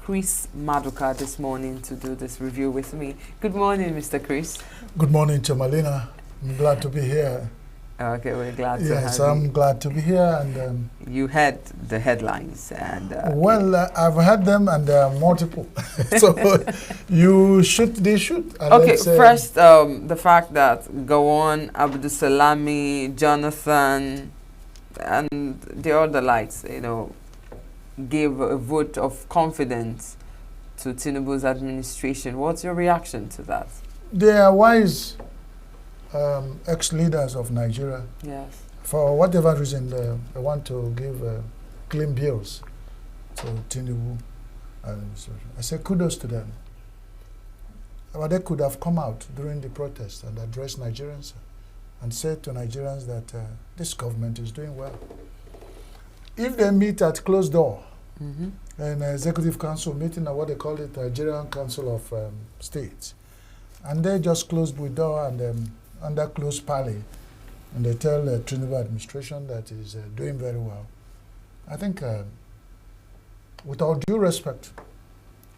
Chris Maduka this morning to do this review with me. Good morning, Mr. Chris. Good morning, Chamalina. I'm glad to be here. Okay, we're glad to have you. Yes, I'm glad to be here. And you heard the headlines, and I've heard them, and there are multiple. So they shoot. Okay, first, the fact that Gowon, Abdusalami, Jonathan, and the other likes, gave a vote of confidence to Tinubu's administration. What's your reaction to that? They are wise ex-leaders of Nigeria. Yes. For whatever reason, they want to give clean bills to Tinubu. So I say kudos to them. But they could have come out during the protest and addressed Nigerians and said to Nigerians that this government is doing well. If they meet at closed door, an executive council meeting, or what they call it, Nigerian Council of States, and they just closed with door and under closed parley, and they tell the Tinubu administration that is doing very well. I think, with all due respect,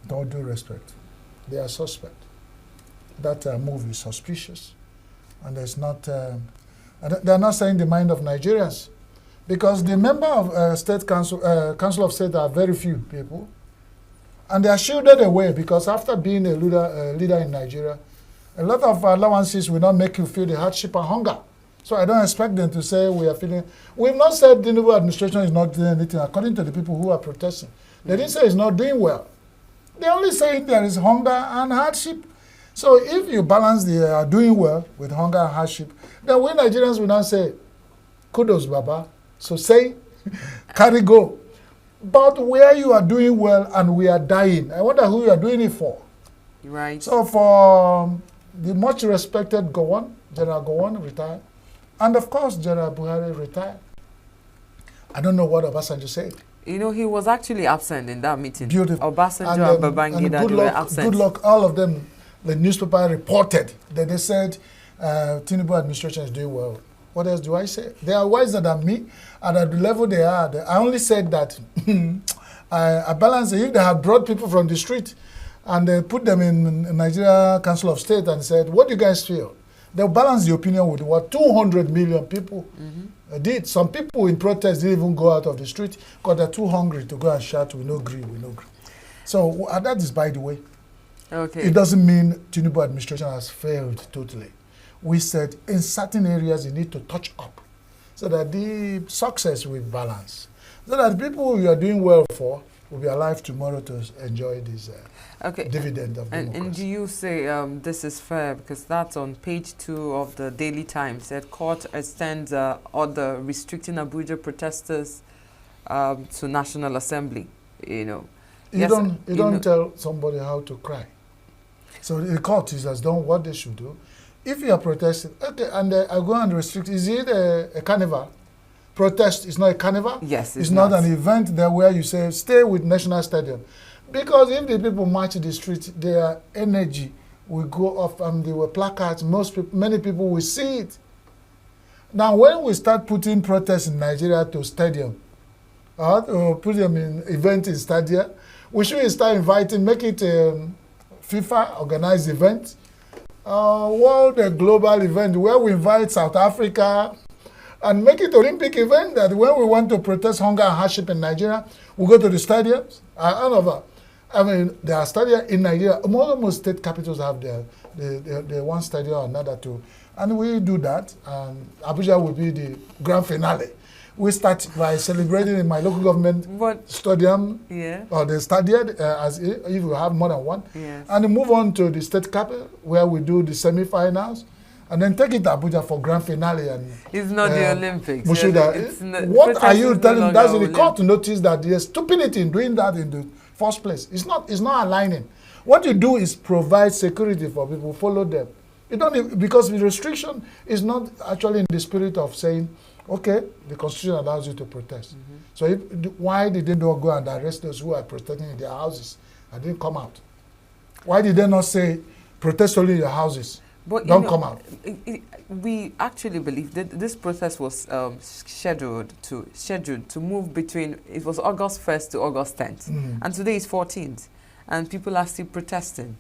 they are suspect. That move is suspicious, and it's not. They're not saying the mind of Nigerians. Because the member of State Council of State are very few people, and they are shielded away because after being a leader in Nigeria, a lot of allowances will not make you feel the hardship and hunger. So I don't expect them to say we are feeling. We've not said the Tinubu administration is not doing anything according to the people who are protesting. They didn't say it's not doing well. They only say there is hunger and hardship. So if you balance the doing well with hunger and hardship, then we Nigerians will not say, kudos, Baba. So say, carry go. But where you are doing well and we are dying, I wonder who you are doing it for. Right. So for the much respected Gowon, General Gowon retired, and of course General Buhari retired. I don't know what Obasanjo said. He was actually absent in that meeting. Beautiful. Obasanjo and Babangida, they were absent. Good luck, all of them. The newspaper reported that they said Tinubu administration is doing well. What else do I say? They are wiser than me, and at the level they are, I only said that I balance it. If they had brought people from the street and they put them in Nigeria Council of State and said, what do you guys feel? They'll balance the opinion with what 200 million people did. Some people in protest didn't even go out of the street because they're too hungry to go and shout, we no agree, we no agree. So that is by the way. Okay. It doesn't mean Tinubu administration has failed totally. We said in certain areas you need to touch up so that the success will balance. So that the people you are doing well for will be alive tomorrow to enjoy this dividend of democracy. And do you say this is fair? Because that's on page 2 of the Daily Times. That court extends order restricting Abuja protesters to National Assembly. You don't tell somebody how to cry. So the court has done what they should do. If you are protesting, okay, and I go and restrict, is it a carnival? Protest is not a carnival? Yes, it's not an event there where you say, stay with National Stadium. Because if the people march in the street, their energy will go off and there were placards, many people will see it. Now, when we start putting protests in Nigeria to stadium, or put them in event in stadia, we should start inviting, make it FIFA organized event, world global event where we invite South Africa and make it Olympic event that when we want to protest hunger and hardship in Nigeria, we go to the stadiums. I mean, there are stadiums in Nigeria. Most state capitals have their one stadium or another too. And we do that. And Abuja will be the grand finale. We start by celebrating in my local government stadium or the stadium, as if you have more than one. Yes. And move on to the state capital where we do the semi-finals. And then take it to Abuja for grand finale. And it's not the Olympics. What are you telling? That's the court to notice that there's stupidity in doing that in the first place. It's not aligning. What you do is provide security for people, follow them. You don't, because the restriction is not actually in the spirit of saying, okay, the Constitution allows you to protest. So why did they not go and arrest those who are protesting in their houses and didn't come out? Why did they not say, protest only in your houses? But don't come out. We actually believe that this protest was scheduled to move between, it was August 1st to August 10th. And today is 14th. and people are still protesting.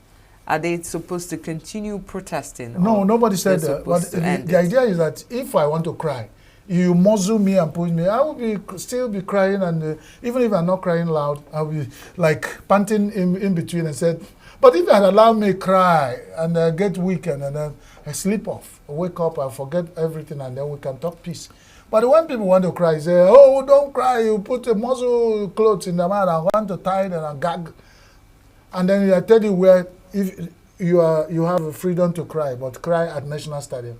Are they supposed to continue protesting? No, or nobody said they're that. But supposed to end the it? idea is that if I want to cry, you muzzle me and push me, I will still be crying, and even if I'm not crying loud, I'll be like panting in between and said, but if you had allowed me cry and get weakened and then I sleep off, wake up, I forget everything, and then we can talk peace. But when people want to cry, say, oh, don't cry, you put a muzzle clothes in the mouth and want to tie it and gag. And then I tell you where, if you have freedom to cry, but cry at National Stadium.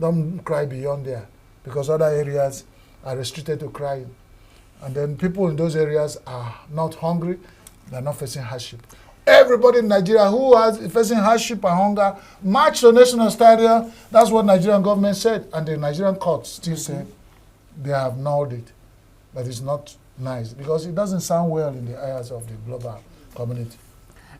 Don't cry beyond there, because other areas are restricted to crying. And then people in those areas are not hungry, they're not facing hardship. Everybody in Nigeria who is facing hardship and hunger, march to National Stadium. That's what Nigerian government said, and the Nigerian courts still say they have nailed it. But it's not nice, because it doesn't sound well in the eyes of the global community.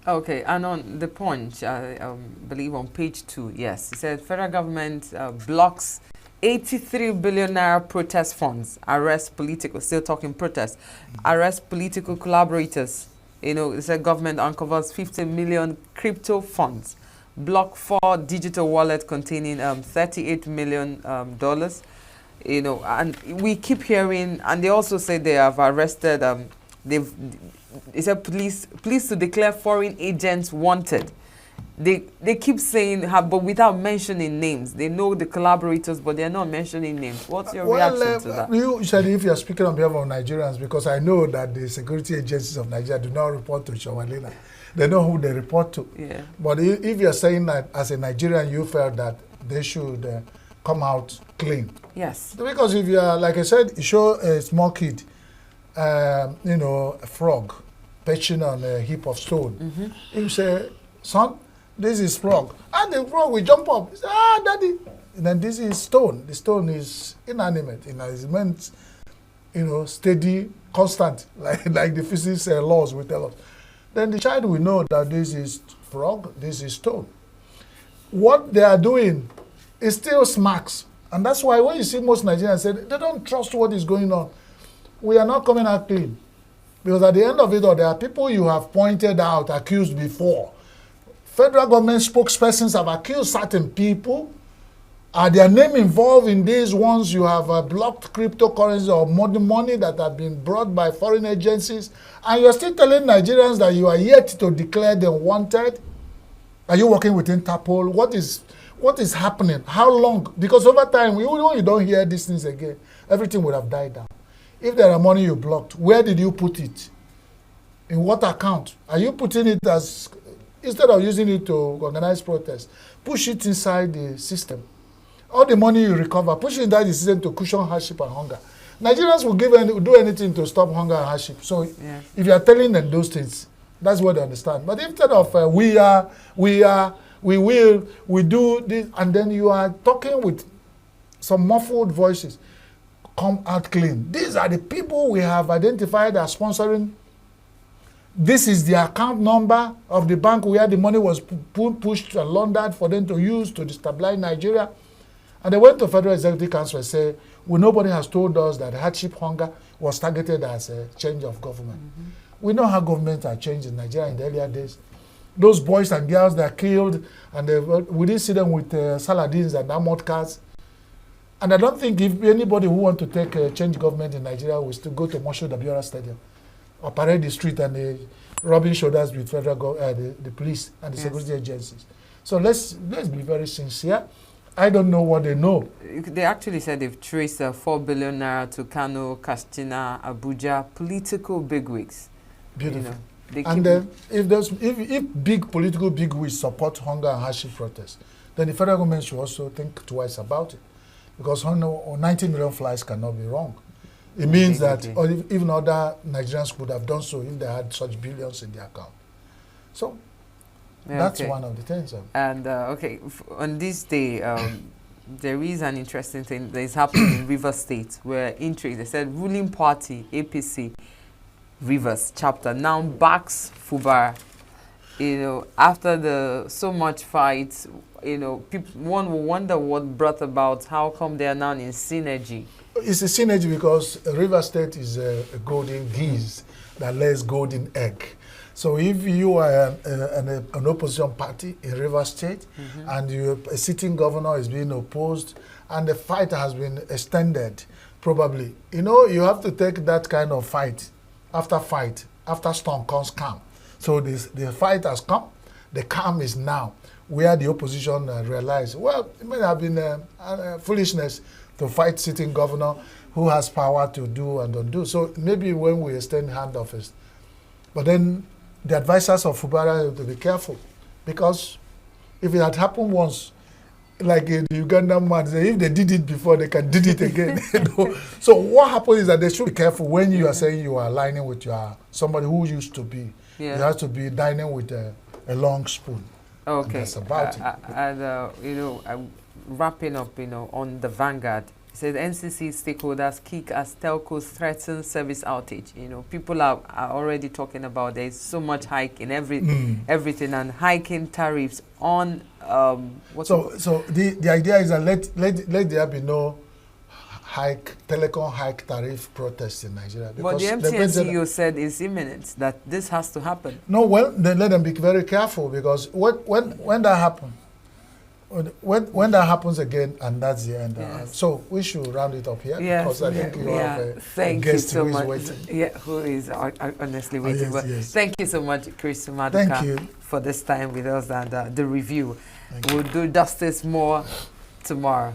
Okay, and on the Punch, I believe on page 2, yes, it said federal government blocks 83 billion naira protest funds, arrest political, still talking protest, arrest political collaborators. You know, it said government uncovers 50 million crypto funds, block 4 digital wallet containing $38 million. You know, and we keep hearing, and they also say they have arrested, it said police to declare foreign agents wanted. They keep saying, but without mentioning names. They know the collaborators, but they're not mentioning names. What's your reaction to that? You said if you're speaking on behalf of Nigerians, because I know that the security agencies of Nigeria do not report to Shawalina. They know who they report to. Yeah. But if you're saying that as a Nigerian, you felt that they should come out clean. Yes. Because if you're, like I said, you show a small kid, you know, a frog perching on a heap of stone. You say, son, this is frog. And the frog will jump up. He say, daddy. And then this is stone. The stone is inanimate. You know, it's meant, you know, steady, constant, like the physics laws will tell us. Then the child will know that this is frog, this is stone. What they are doing is still smacks. And that's why when you see most Nigerians say, they don't trust what is going on. We are not coming out clean. Because at the end of it all, there are people you have pointed out, accused before. Federal government spokespersons have accused certain people. Are their name involved in these ones? You have blocked cryptocurrency or money that have been brought by foreign agencies. And you're still telling Nigerians that you are yet to declare them wanted. Are you working with Interpol? What is happening? How long? Because over time, you don't hear these things again. Everything would have died down. If there are money you blocked, where did you put it? In what account? Are you putting it as, instead of using it to organize protests, push it inside the system? All the money you recover, push it inside the system to cushion hardship and hunger. Nigerians will do anything to stop hunger and hardship. So if you are telling them those things, that's what they understand. But instead of we will, we do this, and then you are talking with some muffled voices, come out clean. These are the people we have identified as sponsoring. This is the account number of the bank where the money was pushed and laundered for them to use to destabilize Nigeria. And they went to Federal Executive Council and said, well, nobody has told us that hardship hunger was targeted as a change of government. We know how governments are changed in Nigeria in the earlier days. Those boys and girls that are killed, and we didn't see them with Saladins and armored cars. And I don't think if anybody who wants to take a change government in Nigeria was to go to Moshood Abiola Stadium or parade the street and rubbing shoulders with the police and the security agencies. So let's be very sincere. I don't know what they know. They actually said they've traced 4 billion naira to Kano, Katsina, Abuja, political bigwigs. Beautiful. You know, and if big political bigwigs support hunger and hardship protests, then the federal government should also think twice about it. Because 90 million flies cannot be wrong. It means that even other Nigerians would have done so if they had such billions in their account. So that's one of the things. And on this day, there is an interesting thing that is happening in Rivers State, where they said ruling party APC Rivers chapter now backs Fubara. You know, after so much fight, you know, one will wonder what brought about. How come they are now in synergy? It's a synergy because Rivers State is a golden geese that lays golden egg. So if you are an opposition party in Rivers State and a sitting governor is being opposed and the fight has been extended, probably, you have to take that kind of fight. After storm comes calm. So the fight has come, the calm is now, where the opposition realize, well, it may have been foolishness to fight sitting governor who has power to do and don't do. So maybe when we extend handoffs, but then the advisors of Fubara have to be careful, because if it had happened once, like the Ugandan man say, if they did it before, they can do it again. So what happens is that they should be careful when you are saying you are aligning with somebody who used to be. Yeah. You have to be dining with a long spoon. Okay. And that's about it. And wrapping up, on the Vanguard. It says NCC stakeholders kick as telcos threaten service outage. People are already talking about there's so much hike in everything, and hiking tariffs on So the idea is that let there be no telecom hike tariff protest in Nigeria. But the MTN CEO said it's imminent that this has to happen. No, well, then let them be very careful, because when that happens, when that happens again, and that's the end. Yes. So we should round it up here, Yes, because I think you have a guest who is waiting. Yeah, who is honestly waiting. Yes. Thank you so much, Chris Maduka, Thank you for this time with us and the review. We'll do justice more tomorrow.